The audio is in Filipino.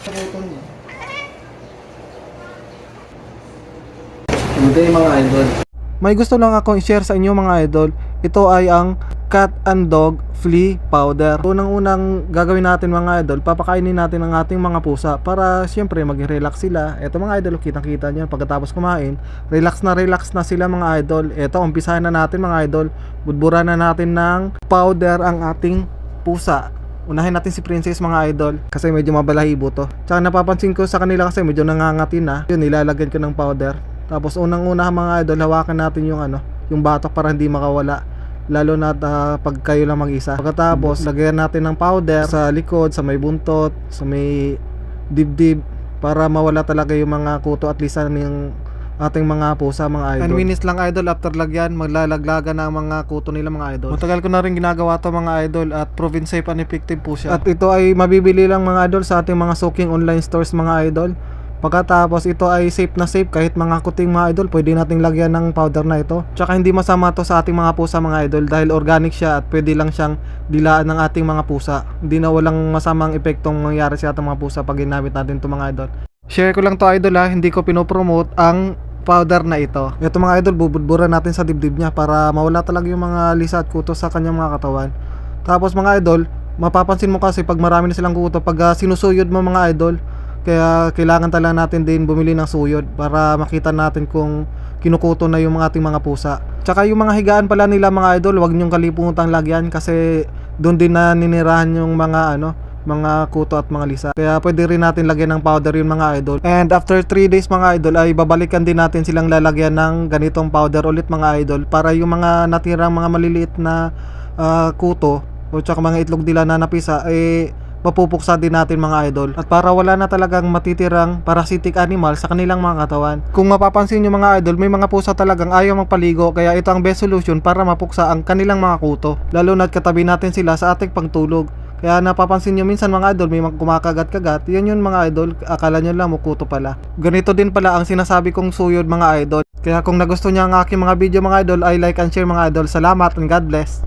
Hindi mga idol. May gusto lang akong i-share sa inyo mga idol. Ito ay ang Cat and Dog Flea Powder. Unang-unang gagawin natin mga idol, papakainin natin ang ating mga pusa para siyempre mag-relax sila. Ito mga idol, kitang-kita nyo pagkatapos kumain, relax na sila mga idol. Ito, umpisahan na natin mga idol. Budburan na natin ng powder ang ating pusa. Unahin natin si Princess mga idol kasi medyo mabalahibo to. Tsaka napapansin ko sa kanila kasi medyo nangangati na. Yun, nilalagyan ko ng powder. Tapos unang-una mga idol, hawakan natin yung yung batok para hindi makawala. Lalo na pag kayo lang mag-isa. Pagkatapos, lagyan natin ng powder sa likod, sa may buntot, sa may dibdib para mawala talaga yung mga kuto at lisan ng ating mga pusa mga idol. 10 minutes lang idol after lagyan, maglalaglaga na ang mga kuto nila mga idol. Matagal ko na rin ginagawa to mga idol at proven safe and effective po siya. At ito ay mabibili lang mga idol sa ating mga suking online stores mga idol. Pagkatapos ito ay safe na safe kahit mga kuting mga idol, pwede nating lagyan ng powder na ito. Tsaka hindi masama to sa ating mga pusa mga idol dahil organic siya at pwede lang siyang dilaan ng ating mga pusa. Hindi na walang masamang epektong mangyayari sa ating mga pusa pag ginamit natin ito mga idol. Share ko lang to idol hindi ko pinopromote ang powder na ito. Ito mga idol, bubudburan natin sa dibdib niya para mawala talaga yung mga lisa at kuto sa kanyang mga katawan. Tapos mga idol, mapapansin mo kasi pag marami na silang kuto, pag sinusuyod mo mga idol, kaya kailangan talaga natin din bumili ng suyod para makita natin kung kinukuto na yung ating mga pusa. Tsaka yung mga higaan pala nila mga idol, wag nyong kaliputang lagyan kasi doon din na ninirahan yung mga mga kuto at mga lisa. Kaya pwede rin natin lagyan ng powder yung mga idol. And after 3 days mga idol ay babalikan din natin silang lalagyan ng ganitong powder ulit mga idol para yung mga natirang mga maliliit na kuto o tsaka mga itlog nila na napisa mapupuksa din natin mga idol at para wala na talagang matitirang parasitic animal sa kanilang mga katawan. Kung mapapansin nyo mga idol, may mga pusa talagang ayaw magpaligo kaya ito ang best solution para mapuksa ang kanilang mga kuto, lalo na't katabi natin sila sa ating pagtulog. Kaya napapansin nyo minsan mga idol may kumakagat-kagat, yan yun mga idol, akala nyo lang mukuto pala. Ganito din pala ang sinasabi kong suyod mga idol. Kaya kung nagustuhan nyo ang aking mga video mga idol ay like and share mga idol. Salamat and God bless.